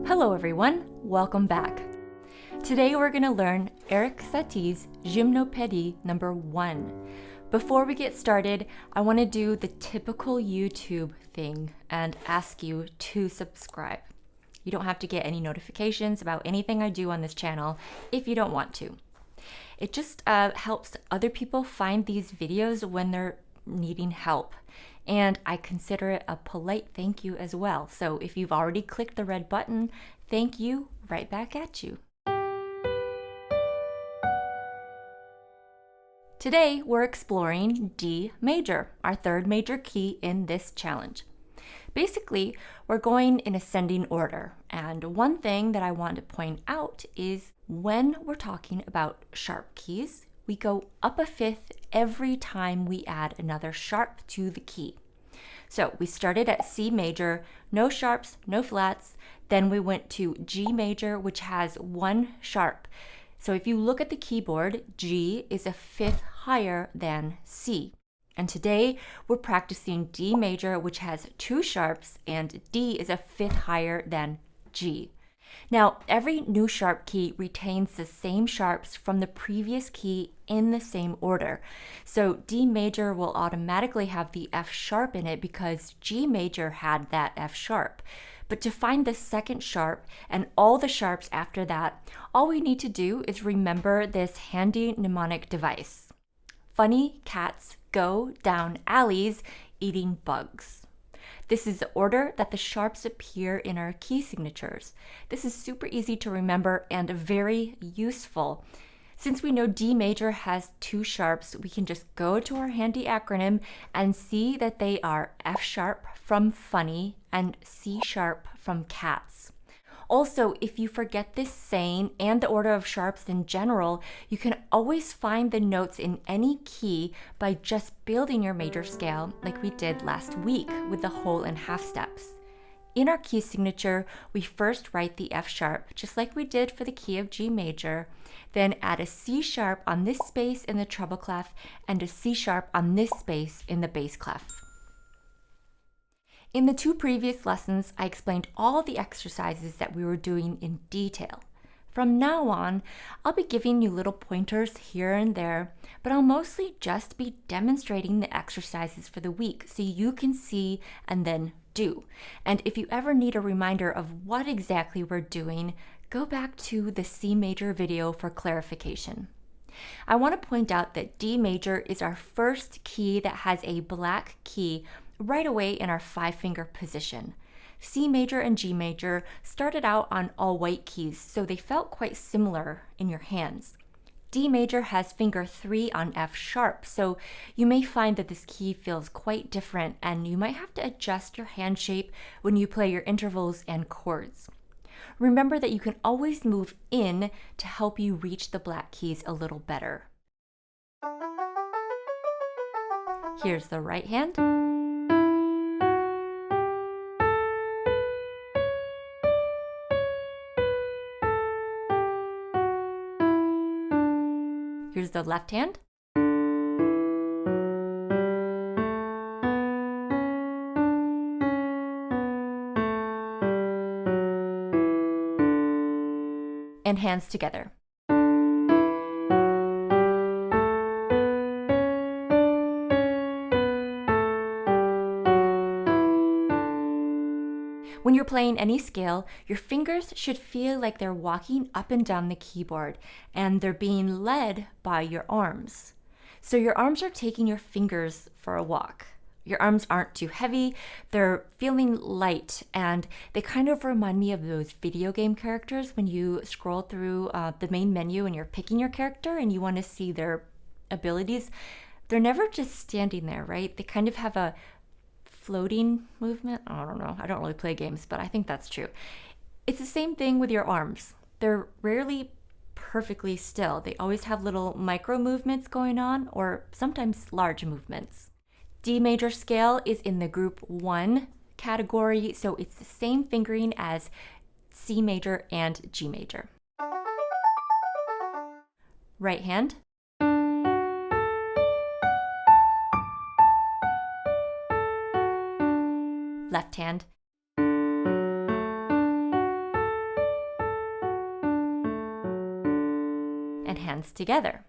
Hello everyone, welcome back. Today we're going to learn Erik Satie's Gymnopédie number 1. Before we get started, I want to do the typical YouTube thing and ask you to subscribe. You don't have to get any notifications about anything I do on this channel if you don't want to. It just helps other people find these videos when they're needing help. And I consider it a polite thank you as well. So if you've already clicked the red button, thank you right back at you. Today we're exploring D major, our third major key in this challenge. Basically, we're going in ascending order. And one thing that I want to point out is when we're talking about sharp keys, we go up a fifth every time we add another sharp to the key. So we started at C major, no sharps, no flats. Then we went to G major, which has one sharp. So if you look at the keyboard, G is a fifth higher than C. And today we're practicing D major, which has two sharps, and D is a fifth higher than G. Now, every new sharp key retains the same sharps from the previous key in the same order. So D major will automatically have the F sharp in it because G major had that F sharp. But to find the second sharp and all the sharps after that, all we need to do is remember this handy mnemonic device. Funny cats go down alleys eating bugs. This is the order that the sharps appear in our key signatures. This is super easy to remember and very useful. Since we know D major has two sharps, we can just go to our handy acronym and see that they are F sharp from funny and C sharp from cats. Also, if you forget this saying and the order of sharps in general, you can always find the notes in any key by just building your major scale like we did last week with the whole and half steps. In our key signature, we first write the F sharp, just like we did for the key of G major, then add a C sharp on this space in the treble clef and a C sharp on this space in the bass clef. In the two previous lessons, I explained all the exercises that we were doing in detail. From now on, I'll be giving you little pointers here and there, but I'll mostly just be demonstrating the exercises for the week so you can see and then do. And if you ever need a reminder of what exactly we're doing, go back to the C major video for clarification. I want to point out that D major is our first key that has a black key right away in our 5-finger position. C major and G major started out on all white keys, so they felt quite similar in your hands. D major has finger 3 on F sharp, so you may find that this key feels quite different and you might have to adjust your hand shape when you play your intervals and chords. Remember that you can always move in to help you reach the black keys a little better. Here's the right hand. Here's the left hand. And hands together. When you're playing any scale, your fingers should feel like they're walking up and down the keyboard and they're being led by your arms. So your arms are taking your fingers for a walk. Your arms aren't too heavy, they're feeling light, and they kind of remind me of those video game characters when you scroll through the main menu and you're picking your character and you want to see their abilities. They're never just standing there, right? They kind of have a floating movement. I don't know. I don't really play games, but I think that's true. It's the same thing with your arms. They're rarely perfectly still. They always have little micro movements going on, or sometimes large movements. D major scale is in the group 1 category, so it's the same fingering as C major and G major. Right hand. Left hand. hands together.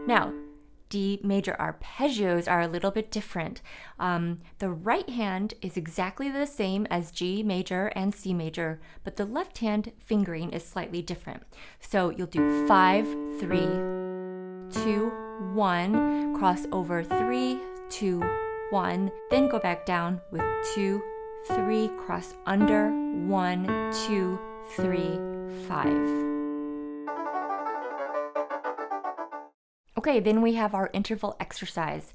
Now, D major arpeggios are a little bit different. The right hand is exactly the same as G major and C major, but the left hand fingering is slightly different. So you'll do 5, 3, 2, 1, cross over 3, 2, 1, then go back down with 2, 3, cross under 1, 2, 3, 5. Okay, then we have our interval exercise.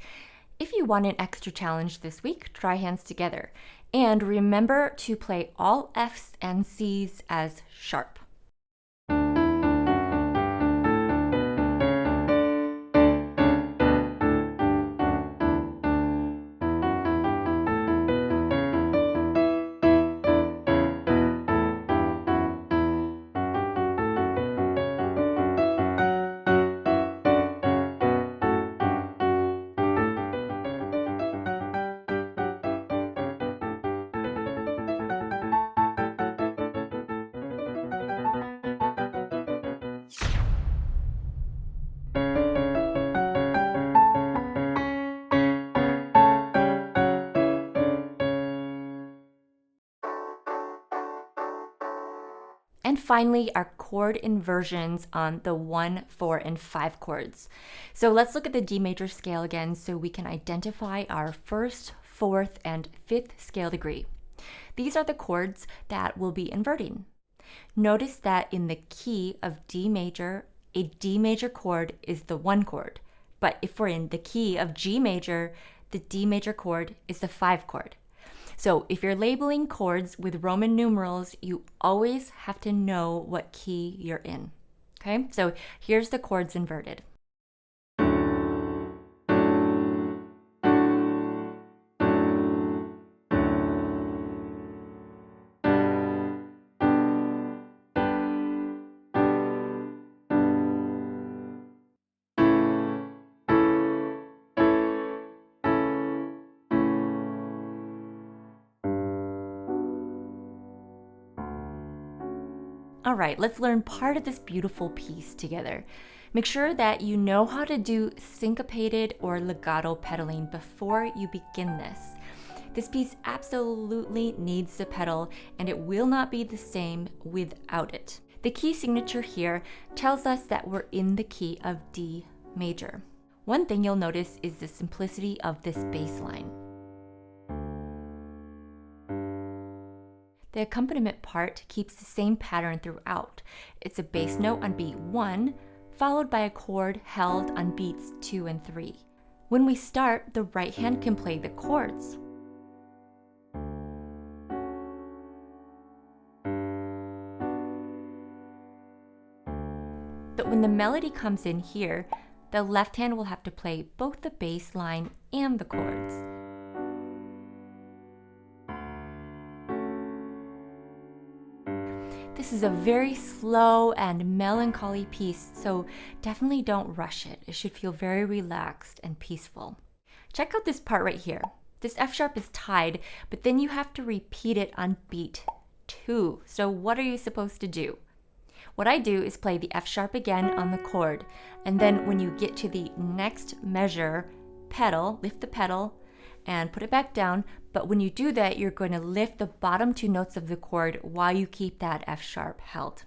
If you want an extra challenge this week, try hands together. And remember to play all Fs and Cs as sharp. And finally, our chord inversions on the 1, 4, and 5 chords. So let's look at the D major scale again so we can identify our 1st, 4th, and 5th scale degree. These are the chords that we'll be inverting. Notice that in the key of D major, a D major chord is the 1 chord. But if we're in the key of G major, the D major chord is the 5 chord. So if you're labeling chords with Roman numerals, you always have to know what key you're in. Okay, so here's the chords inverted. All right, let's learn part of this beautiful piece together. Make sure that you know how to do syncopated or legato pedaling before you begin this. This piece absolutely needs the pedal, and it will not be the same without it. The key signature here tells us that we're in the key of D major. One thing you'll notice is the simplicity of this bass line. The accompaniment part keeps the same pattern throughout. It's a bass note on beat 1, followed by a chord held on beats 2 and 3. When we start, the right hand can play the chords. But when the melody comes in here, the left hand will have to play both the bass line and the chords. This is a very slow and melancholy piece, so definitely don't rush it. It should feel very relaxed and peaceful. Check out this part right here. This F sharp is tied, but then you have to repeat it on beat 2. So what are you supposed to do? What I do is play the F sharp again on the chord, and then when you get to the next measure, pedal, lift the pedal, and put it back down. But when you do that, you're going to lift the bottom 2 notes of the chord while you keep that F sharp held.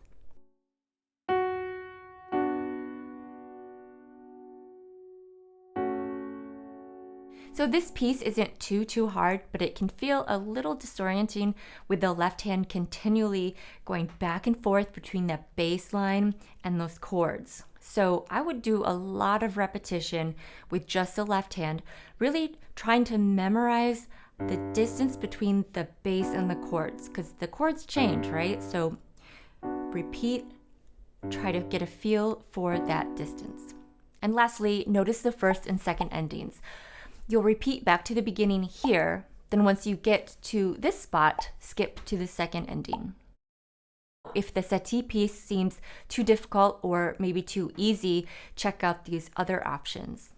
So this piece isn't too hard, but it can feel a little disorienting with the left hand continually going back and forth between that bass line and those chords. So I would do a lot of repetition with just the left hand, really trying to memorize the distance between the bass and the chords, because the chords change, right? So repeat, try to get a feel for that distance. And lastly, notice the first and second endings. You'll repeat back to the beginning here, then once you get to this spot, skip to the second ending. If the Satie piece seems too difficult or maybe too easy, check out these other options.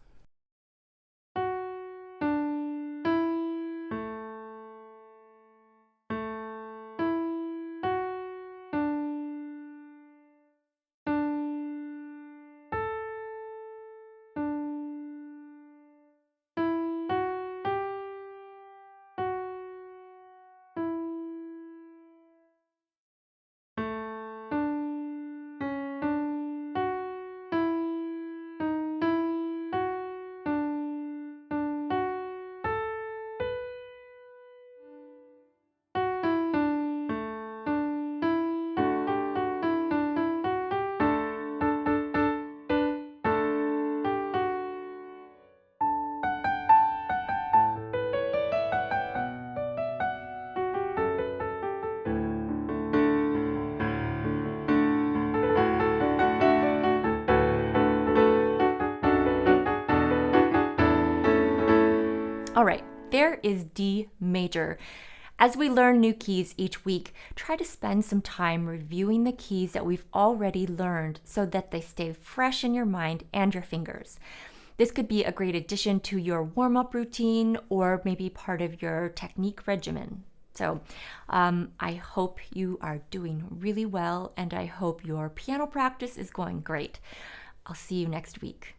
All right, there is D major. As we learn new keys each week, try to spend some time reviewing the keys that we've already learned so that they stay fresh in your mind and your fingers. This could be a great addition to your warm-up routine or maybe part of your technique regimen. So I hope you are doing really well, and I hope your piano practice is going great. I'll see you next week.